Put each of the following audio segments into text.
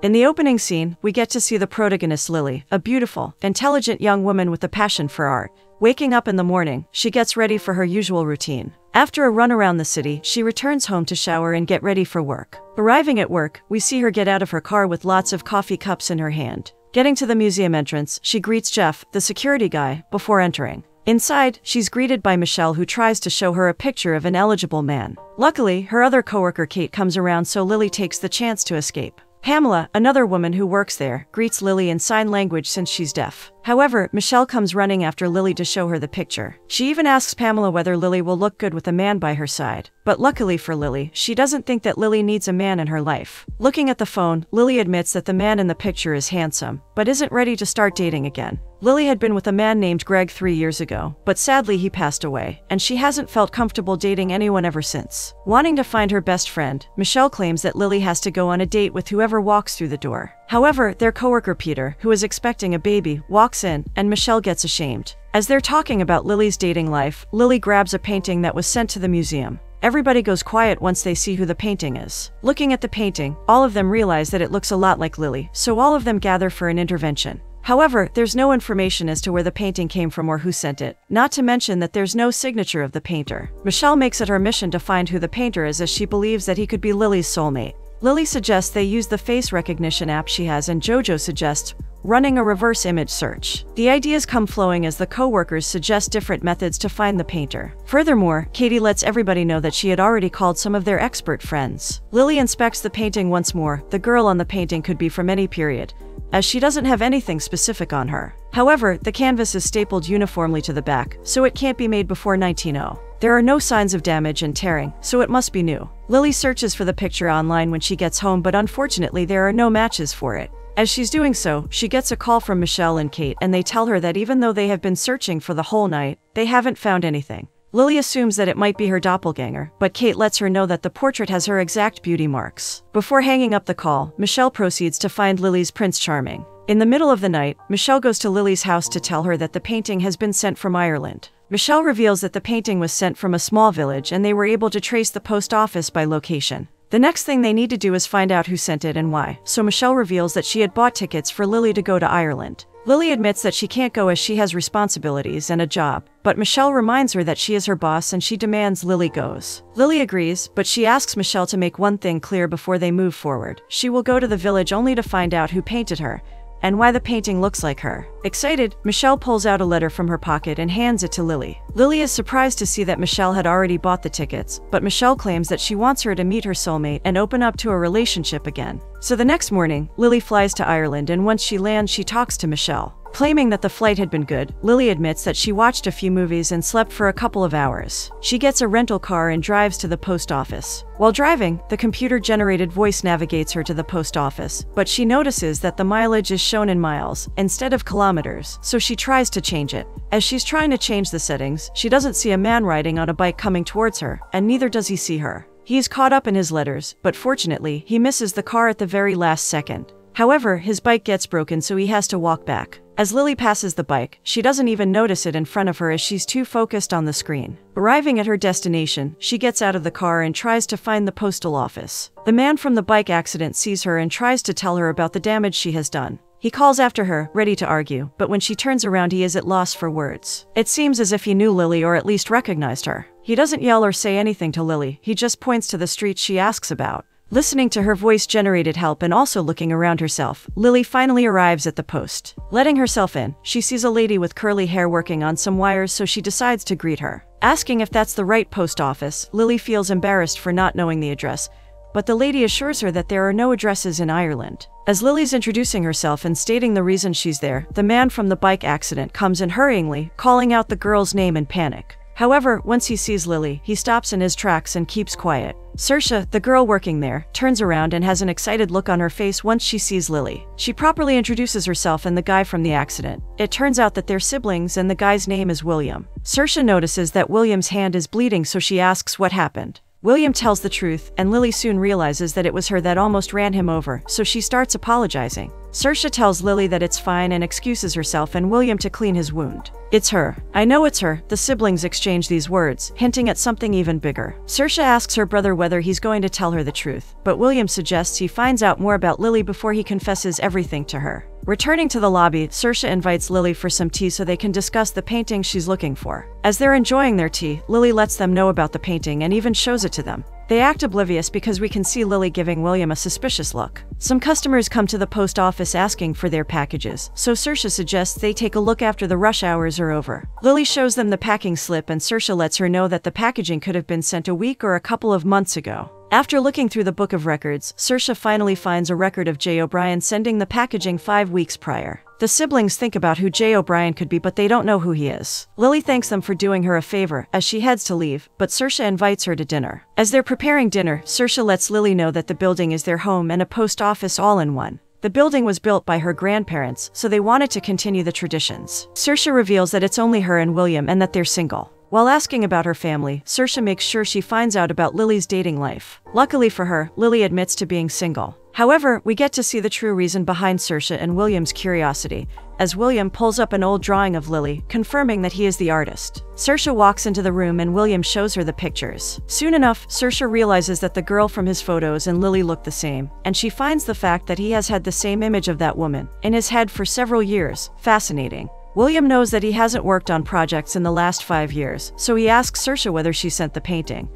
In the opening scene, we get to see the protagonist Lily, a beautiful, intelligent young woman with a passion for art. Waking up in the morning, she gets ready for her usual routine. After a run around the city, she returns home to shower and get ready for work. Arriving at work, we see her get out of her car with lots of coffee cups in her hand. Getting to the museum entrance, she greets Jeff, the security guy, before entering. Inside, she's greeted by Michelle, who tries to show her a picture of an eligible man. Luckily, her other coworker Kate comes around, so Lily takes the chance to escape. Pamela, another woman who works there, greets Lily in sign language since she's deaf. However, Michelle comes running after Lily to show her the picture. She even asks Pamela whether Lily will look good with a man by her side. But luckily for Lily, she doesn't think that Lily needs a man in her life. Looking at the phone, Lily admits that the man in the picture is handsome, but isn't ready to start dating again. Lily had been with a man named Greg 3 years ago, but sadly he passed away, and she hasn't felt comfortable dating anyone ever since. Wanting to find her best friend, Michelle claims that Lily has to go on a date with whoever walks through the door. However, their coworker Peter, who is expecting a baby, walks in, and Michelle gets ashamed. As they're talking about Lily's dating life, Lily grabs a painting that was sent to the museum. Everybody goes quiet once they see who the painting is. Looking at the painting, all of them realize that it looks a lot like Lily, so all of them gather for an intervention. However, there's no information as to where the painting came from or who sent it, not to mention that there's no signature of the painter. Michelle makes it her mission to find who the painter is, as she believes that he could be Lily's soulmate. Lily suggests they use the face recognition app she has, and Jojo suggests running a reverse image search. The ideas come flowing as the co-workers suggest different methods to find the painter. Furthermore, Katie lets everybody know that she had already called some of their expert friends. Lily inspects the painting once more. The girl on the painting could be from any period, as she doesn't have anything specific on her. However, the canvas is stapled uniformly to the back, so it can't be made before 1900. There are no signs of damage and tearing, so it must be new. Lily searches for the picture online when she gets home, but unfortunately there are no matches for it. As she's doing so, she gets a call from Michelle and Kate, and they tell her that even though they have been searching for the whole night, they haven't found anything. Lily assumes that it might be her doppelganger, but Kate lets her know that the portrait has her exact beauty marks. Before hanging up the call, Michelle proceeds to find Lily's Prince Charming. In the middle of the night, Michelle goes to Lily's house to tell her that the painting has been sent from Ireland. Michelle reveals that the painting was sent from a small village, and they were able to trace the post office by location. The next thing they need to do is find out who sent it and why, so Michelle reveals that she had bought tickets for Lily to go to Ireland. Lily admits that she can't go as she has responsibilities and a job, but Michelle reminds her that she is her boss and she demands Lily goes. Lily agrees, but she asks Michelle to make one thing clear before they move forward. She will go to the village only to find out who painted her, and why the painting looks like her. Excited, Michelle pulls out a letter from her pocket and hands it to Lily. Lily is surprised to see that Michelle had already bought the tickets, but Michelle claims that she wants her to meet her soulmate and open up to a relationship again. So the next morning, Lily flies to Ireland, and once she lands, she talks to Michelle. Claiming that the flight had been good, Lily admits that she watched a few movies and slept for a couple of hours. She gets a rental car and drives to the post office. While driving, the computer-generated voice navigates her to the post office, but she notices that the mileage is shown in miles instead of kilometers, so she tries to change it. As she's trying to change the settings, she doesn't see a man riding on a bike coming towards her, and neither does he see her. He's caught up in his letters, but fortunately, he misses the car at the very last second. However, his bike gets broken, so he has to walk back. As Lily passes the bike, she doesn't even notice it in front of her as she's too focused on the screen. Arriving at her destination, she gets out of the car and tries to find the postal office. The man from the bike accident sees her and tries to tell her about the damage she has done. He calls after her, ready to argue, but when she turns around he is at loss for words. It seems as if he knew Lily, or at least recognized her. He doesn't yell or say anything to Lily, he just points to the street she asks about. Listening to her voice-generated help and also looking around herself, Lily finally arrives at the post. Letting herself in, she sees a lady with curly hair working on some wires, so she decides to greet her. Asking if that's the right post office, Lily feels embarrassed for not knowing the address, but the lady assures her that there are no addresses in Ireland. As Lily's introducing herself and stating the reason she's there, the man from the bike accident comes in hurriedly, calling out the girl's name in panic. However, once he sees Lily, he stops in his tracks and keeps quiet. Saoirse, the girl working there, turns around and has an excited look on her face once she sees Lily. She properly introduces herself and the guy from the accident. It turns out that they're siblings and the guy's name is William. Saoirse notices that William's hand is bleeding, so she asks what happened. William tells the truth, and Lily soon realizes that it was her that almost ran him over, so she starts apologizing. Saoirse tells Lily that it's fine and excuses herself and William to clean his wound. "It's her. I know it's her." The siblings exchange these words, hinting at something even bigger. Saoirse asks her brother whether he's going to tell her the truth, but William suggests he finds out more about Lily before he confesses everything to her. Returning to the lobby, Saoirse invites Lily for some tea so they can discuss the painting she's looking for. As they're enjoying their tea, Lily lets them know about the painting and even shows it to them. They act oblivious because we can see Lily giving William a suspicious look. Some customers come to the post office asking for their packages, so Saoirse suggests they take a look after the rush hours are over. Lily shows them the packing slip and Saoirse lets her know that the packaging could have been sent a week or a couple of months ago. After looking through the book of records, Saoirse finally finds a record of Jay O'Brien sending the packaging 5 weeks prior. The siblings think about who Jay O'Brien could be, but they don't know who he is. Lily thanks them for doing her a favor as she heads to leave, but Saoirse invites her to dinner. As they're preparing dinner, Saoirse lets Lily know that the building is their home and a post office all in one. The building was built by her grandparents, so they wanted to continue the traditions. Saoirse reveals that it's only her and William and that they're single. While asking about her family, Saoirse makes sure she finds out about Lily's dating life. Luckily for her, Lily admits to being single. However, we get to see the true reason behind Saoirse and William's curiosity, as William pulls up an old drawing of Lily, confirming that he is the artist. Saoirse walks into the room and William shows her the pictures. Soon enough, Saoirse realizes that the girl from his photos and Lily look the same, and she finds the fact that he has had the same image of that woman in his head for several years fascinating. William knows that he hasn't worked on projects in the last 5 years, so he asks Saoirse whether she sent the painting.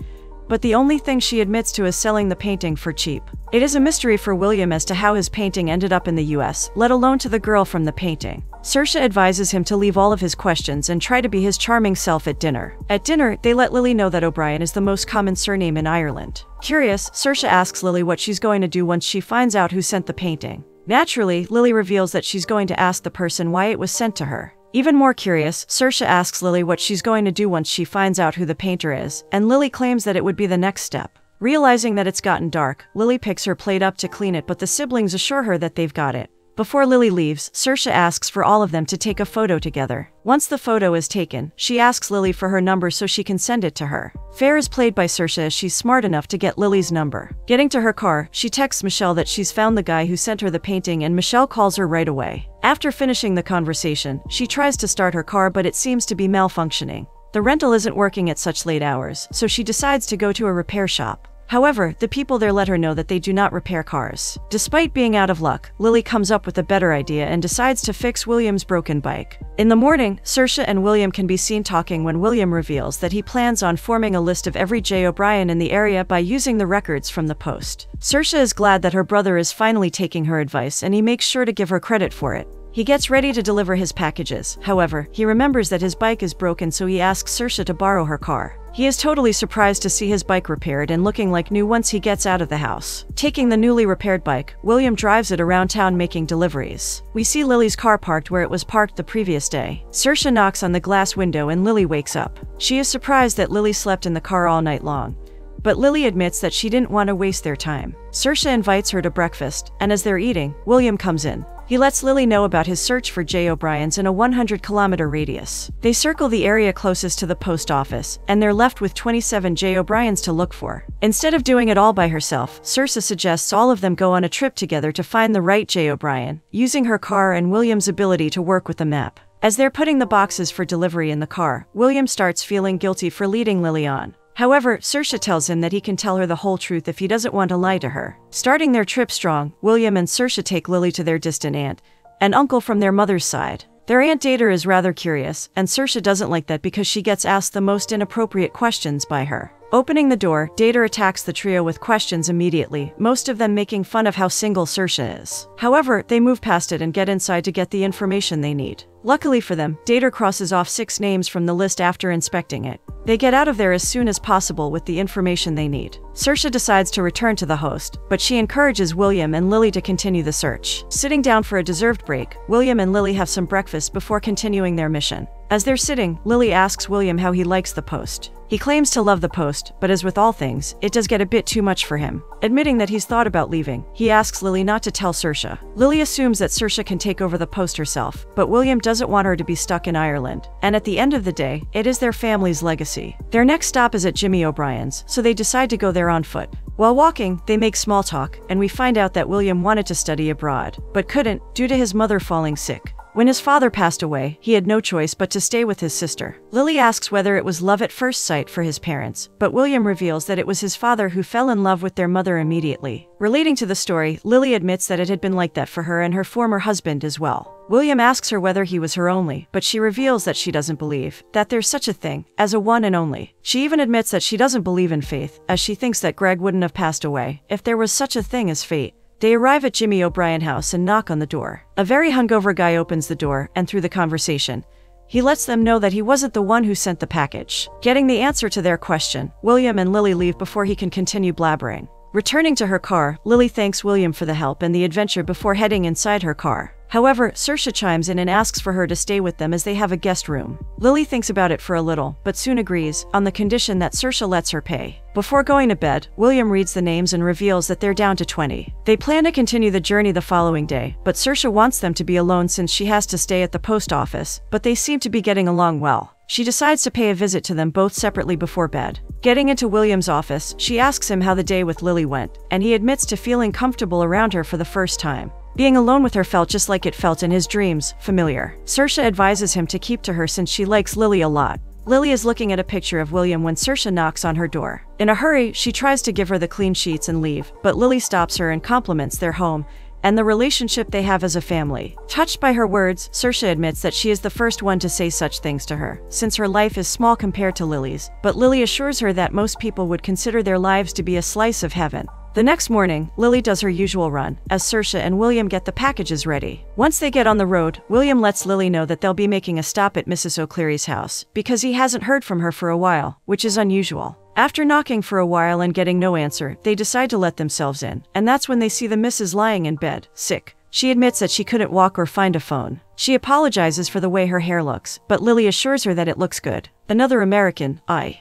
But the only thing she admits to is selling the painting for cheap. It is a mystery for William as to how his painting ended up in the US, let alone to the girl from the painting. Saoirse advises him to leave all of his questions and try to be his charming self at dinner. At dinner, they let Lily know that O'Brien is the most common surname in Ireland. Curious, Saoirse asks Lily what she's going to do once she finds out who sent the painting. Naturally, Lily reveals that she's going to ask the person why it was sent to her. Even more curious, Saoirse asks Lily what she's going to do once she finds out who the painter is, and Lily claims that it would be the next step. Realizing that it's gotten dark, Lily picks her plate up to clean it, but the siblings assure her that they've got it. Before Lily leaves, Saoirse asks for all of them to take a photo together. Once the photo is taken, she asks Lily for her number so she can send it to her. Fair is played by Saoirse as she's smart enough to get Lily's number. Getting to her car, she texts Michelle that she's found the guy who sent her the painting and Michelle calls her right away. After finishing the conversation, she tries to start her car but it seems to be malfunctioning. The rental isn't working at such late hours, so she decides to go to a repair shop. However, the people there let her know that they do not repair cars. Despite being out of luck, Lily comes up with a better idea and decides to fix William's broken bike. In the morning, Saoirse and William can be seen talking when William reveals that he plans on forming a list of every Jay O'Brien in the area by using the records from the post. Saoirse is glad that her brother is finally taking her advice and he makes sure to give her credit for it. He gets ready to deliver his packages. However, he remembers that his bike is broken, so he asks Saoirse to borrow her car. He is totally surprised to see his bike repaired and looking like new once he gets out of the house. Taking the newly repaired bike, William drives it around town making deliveries. We see Lily's car parked where it was parked the previous day. Saoirse knocks on the glass window and Lily wakes up. She is surprised that Lily slept in the car all night long. But Lily admits that she didn't want to waste their time. Saoirse invites her to breakfast, and as they're eating, William comes in. He lets Lily know about his search for Jay O'Brien's in a 100-kilometer radius. They circle the area closest to the post office, and they're left with 27 Jay O'Brien's to look for. Instead of doing it all by herself, Saoirse suggests all of them go on a trip together to find the right Jay O'Brien, using her car and William's ability to work with the map. As they're putting the boxes for delivery in the car, William starts feeling guilty for leading Lily on. However, Saoirse tells him that he can tell her the whole truth if he doesn't want to lie to her. Starting their trip strong, William and Saoirse take Lily to their distant aunt and uncle from their mother's side. Their Aunt Data is rather curious, and Saoirse doesn't like that because she gets asked the most inappropriate questions by her. Opening the door, Data attacks the trio with questions immediately, most of them making fun of how single Saoirse is. However, they move past it and get inside to get the information they need. Luckily for them, Data crosses off 6 names from the list after inspecting it. They get out of there as soon as possible with the information they need. Saoirse decides to return to the host, but she encourages William and Lily to continue the search. Sitting down for a deserved break, William and Lily have some breakfast before continuing their mission. As they're sitting, Lily asks William how he likes the post. He claims to love the post, but as with all things, it does get a bit too much for him. Admitting that he's thought about leaving, he asks Lily not to tell Saoirse. Lily assumes that Saoirse can take over the post herself, but William doesn't want her to be stuck in Ireland. And at the end of the day, it is their family's legacy. Their next stop is at Jimmy O'Brien's, so they decide to go there on foot. While walking, they make small talk, and we find out that William wanted to study abroad, but couldn't due to his mother falling sick. When his father passed away, he had no choice but to stay with his sister. Lily asks whether it was love at first sight for his parents, but William reveals that it was his father who fell in love with their mother immediately. Relating to the story, Lily admits that it had been like that for her and her former husband as well. William asks her whether he was her only, but she reveals that she doesn't believe that there's such a thing as a one and only. She even admits that she doesn't believe in faith, as she thinks that Greg wouldn't have passed away if there was such a thing as fate. They arrive at Jimmy O'Brien house and knock on the door. A very hungover guy opens the door, and through the conversation, he lets them know that he wasn't the one who sent the package. Getting the answer to their question, William and Lily leave before he can continue blabbering. Returning to her car, Lily thanks William for the help and the adventure before heading inside her car. However, Saoirse chimes in and asks for her to stay with them as they have a guest room. Lily thinks about it for a little, but soon agrees, on the condition that Saoirse lets her pay. Before going to bed, William reads the names and reveals that they're down to 20. They plan to continue the journey the following day, but Saoirse wants them to be alone since she has to stay at the post office, but they seem to be getting along well. She decides to pay a visit to them both separately before bed. Getting into William's office, she asks him how the day with Lily went, and he admits to feeling comfortable around her for the first time. Being alone with her felt just like it felt in his dreams, familiar. Saoirse advises him to keep to her since she likes Lily a lot. Lily is looking at a picture of William when Saoirse knocks on her door. In a hurry, she tries to give her the clean sheets and leave, but Lily stops her and compliments their home and the relationship they have as a family. Touched by her words, Saoirse admits that she is the first one to say such things to her, since her life is small compared to Lily's, but Lily assures her that most people would consider their lives to be a slice of heaven. The next morning, Lily does her usual run, as Saoirse and William get the packages ready. Once they get on the road, William lets Lily know that they'll be making a stop at Mrs. O'Cleary's house, because he hasn't heard from her for a while, which is unusual. After knocking for a while and getting no answer, they decide to let themselves in, and that's when they see the missus lying in bed, sick. She admits that she couldn't walk or find a phone. She apologizes for the way her hair looks, but Lily assures her that it looks good. Another American,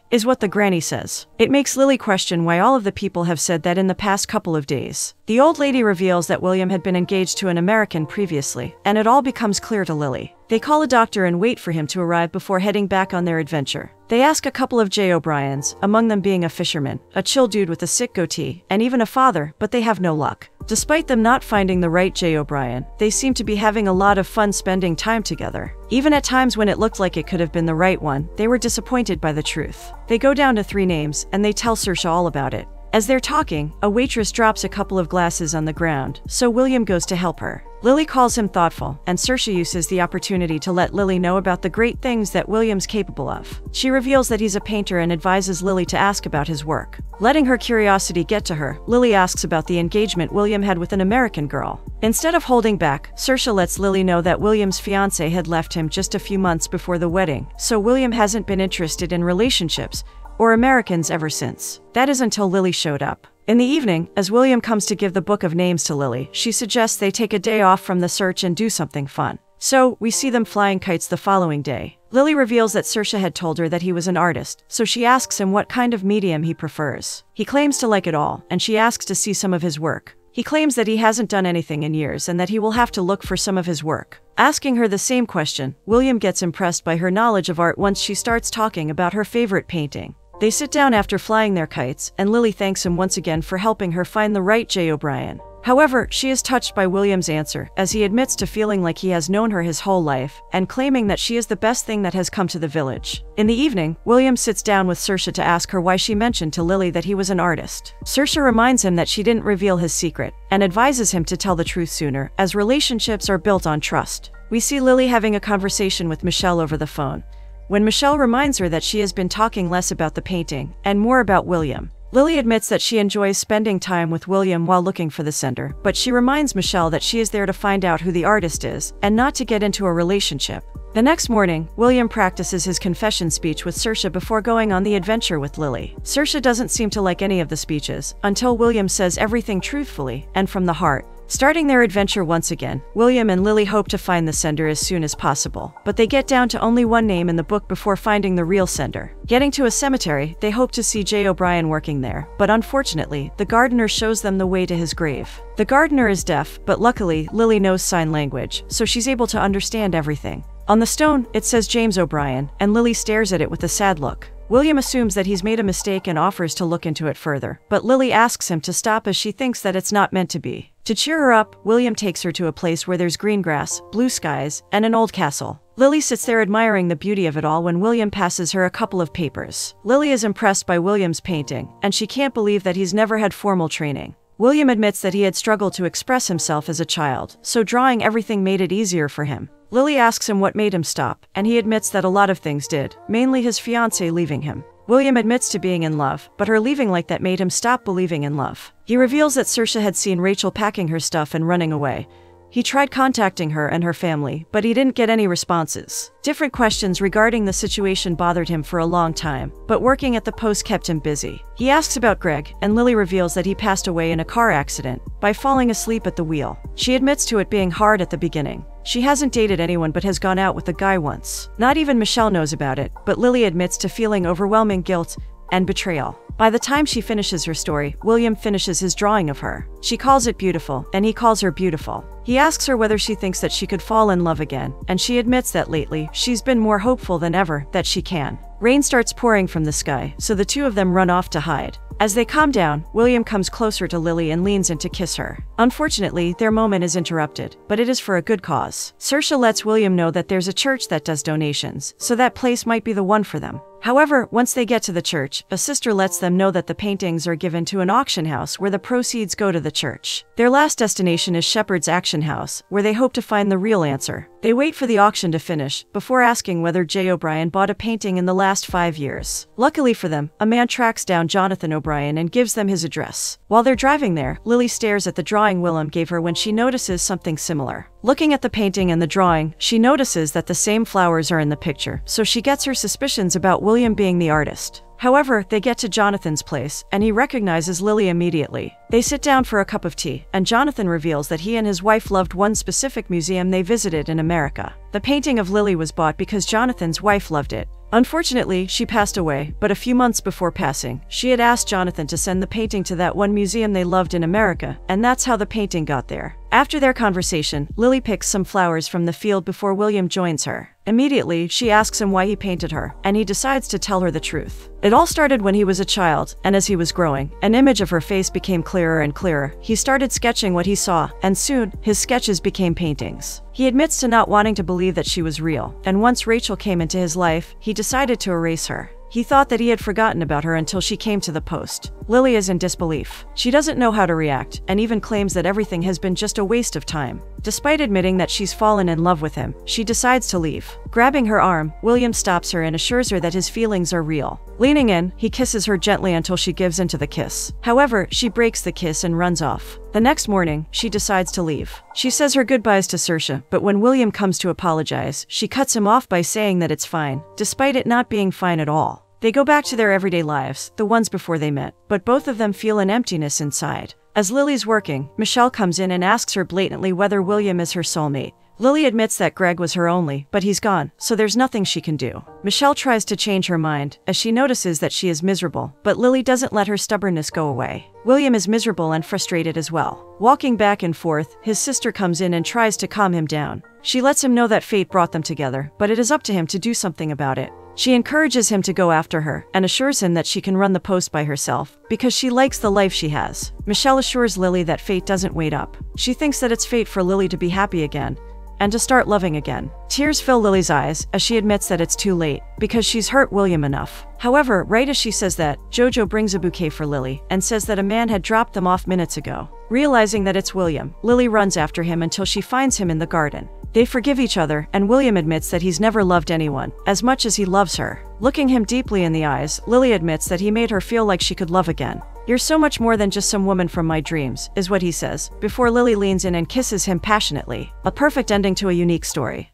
is what the granny says. It makes Lily question why all of the people have said that in the past couple of days. The old lady reveals that William had been engaged to an American previously, and it all becomes clear to Lily. They call a doctor and wait for him to arrive before heading back on their adventure. They ask a couple of J. O'Briens, among them being a fisherman, a chill dude with a sick goatee, and even a father, but they have no luck. Despite them not finding the right J. O'Brien, they seem to be having a lot of fun spending time together. Even at times when it looked like it could have been the right one, they were disappointed by the truth. They go down to 3 names, and they tell Saoirse all about it. As they're talking, a waitress drops a couple of glasses on the ground, so William goes to help her. Lily calls him thoughtful, and Saoirse uses the opportunity to let Lily know about the great things that William's capable of. She reveals that he's a painter and advises Lily to ask about his work. Letting her curiosity get to her, Lily asks about the engagement William had with an American girl. Instead of holding back, Saoirse lets Lily know that William's fiancée had left him just a few months before the wedding, so William hasn't been interested in relationships or Americans ever since. That is until Lily showed up. In the evening, as William comes to give the book of names to Lily, she suggests they take a day off from the search and do something fun. So, we see them flying kites the following day. Lily reveals that Saoirse had told her that he was an artist, so she asks him what kind of medium he prefers. He claims to like it all, and she asks to see some of his work. He claims that he hasn't done anything in years and that he will have to look for some of his work. Asking her the same question, William gets impressed by her knowledge of art once she starts talking about her favorite painting. They sit down after flying their kites, and Lily thanks him once again for helping her find the right J. O'Brien. However, she is touched by William's answer, as he admits to feeling like he has known her his whole life, and claiming that she is the best thing that has come to the village. In the evening, William sits down with Saoirse to ask her why she mentioned to Lily that he was an artist. Saoirse reminds him that she didn't reveal his secret, and advises him to tell the truth sooner, as relationships are built on trust. We see Lily having a conversation with Michelle over the phone, when Michelle reminds her that she has been talking less about the painting, and more about William. Lily admits that she enjoys spending time with William while looking for the sender, but she reminds Michelle that she is there to find out who the artist is, and not to get into a relationship. The next morning, William practices his confession speech with Saoirse before going on the adventure with Lily. Saoirse doesn't seem to like any of the speeches, until William says everything truthfully, and from the heart. Starting their adventure once again, William and Lily hope to find the sender as soon as possible, but they get down to only one name in the book before finding the real sender. Getting to a cemetery, they hope to see J. O'Brien working there, but unfortunately, the gardener shows them the way to his grave. The gardener is deaf, but luckily, Lily knows sign language, so she's able to understand everything. On the stone, it says James O'Brien, and Lily stares at it with a sad look. William assumes that he's made a mistake and offers to look into it further, but Lily asks him to stop as she thinks that it's not meant to be. To cheer her up, William takes her to a place where there's green grass, blue skies, and an old castle. Lily sits there admiring the beauty of it all when William passes her a couple of papers. Lily is impressed by William's painting, and she can't believe that he's never had formal training. William admits that he had struggled to express himself as a child, so drawing everything made it easier for him. Lily asks him what made him stop, and he admits that a lot of things did, mainly his fiancée leaving him. William admits to being in love, but her leaving like that made him stop believing in love. He reveals that Saoirse had seen Rachel packing her stuff and running away. He tried contacting her and her family, but he didn't get any responses. Different questions regarding the situation bothered him for a long time, but working at the post kept him busy. He asks about Greg, and Lily reveals that he passed away in a car accident by falling asleep at the wheel. She admits to it being hard at the beginning. She hasn't dated anyone but has gone out with a guy once. Not even Michelle knows about it, but Lily admits to feeling overwhelming guilt and betrayal. By the time she finishes her story, William finishes his drawing of her. She calls it beautiful, and he calls her beautiful. He asks her whether she thinks that she could fall in love again, and she admits that lately, she's been more hopeful than ever that she can. Rain starts pouring from the sky, so the two of them run off to hide. As they calm down, William comes closer to Lily and leans in to kiss her. Unfortunately, their moment is interrupted, but it is for a good cause. Saoirse lets William know that there's a church that does donations, so that place might be the one for them. However, once they get to the church, a sister lets them know that the paintings are given to an auction house where the proceeds go to the church. Their last destination is Shepherd's Auction House, where they hope to find the real answer. They wait for the auction to finish, before asking whether Jay O'Brien bought a painting in the last 5 years. Luckily for them, a man tracks down Jonathan O'Brien and gives them his address. While they're driving there, Lily stares at the drawing William gave her when she notices something similar. Looking at the painting and the drawing, she notices that the same flowers are in the picture, so she gets her suspicions about William being the artist. However, they get to Jonathan's place, and he recognizes Lily immediately. They sit down for a cup of tea, and Jonathan reveals that he and his wife loved one specific museum they visited in America. The painting of Lily was bought because Jonathan's wife loved it. Unfortunately, she passed away, but a few months before passing, she had asked Jonathan to send the painting to that one museum they loved in America, and that's how the painting got there. After their conversation, Lily picks some flowers from the field before William joins her. Immediately, she asks him why he painted her, and he decides to tell her the truth. It all started when he was a child, and as he was growing, an image of her face became clearer and clearer. He started sketching what he saw, and soon, his sketches became paintings. He admits to not wanting to believe that she was real, and once Rachel came into his life, he decided to erase her. He thought that he had forgotten about her until she came to the post. Lily is in disbelief. She doesn't know how to react, and even claims that everything has been just a waste of time. Despite admitting that she's fallen in love with him, she decides to leave. Grabbing her arm, William stops her and assures her that his feelings are real. Leaning in, he kisses her gently until she gives in to the kiss. However, she breaks the kiss and runs off. The next morning, she decides to leave. She says her goodbyes to Saoirse, but when William comes to apologize, she cuts him off by saying that it's fine, despite it not being fine at all. They go back to their everyday lives, the ones before they met, but both of them feel an emptiness inside. As Lily's working, Michelle comes in and asks her blatantly whether William is her soulmate. Lily admits that Greg was her only, but he's gone, so there's nothing she can do. Michelle tries to change her mind, as she notices that she is miserable, but Lily doesn't let her stubbornness go away. William is miserable and frustrated as well. Walking back and forth, his sister comes in and tries to calm him down. She lets him know that fate brought them together, but it is up to him to do something about it. She encourages him to go after her, and assures him that she can run the post by herself, because she likes the life she has. Michelle assures Lily that fate doesn't wait up. She thinks that it's fate for Lily to be happy again, and to start loving again. Tears fill Lily's eyes, as she admits that it's too late, because she's hurt William enough. However, right as she says that, Jojo brings a bouquet for Lily, and says that a man had dropped them off minutes ago. Realizing that it's William, Lily runs after him until she finds him in the garden. They forgive each other, and William admits that he's never loved anyone as much as he loves her. Looking him deeply in the eyes, Lily admits that he made her feel like she could love again. "You're so much more than just some woman from my dreams," is what he says, before Lily leans in and kisses him passionately. A perfect ending to a unique story.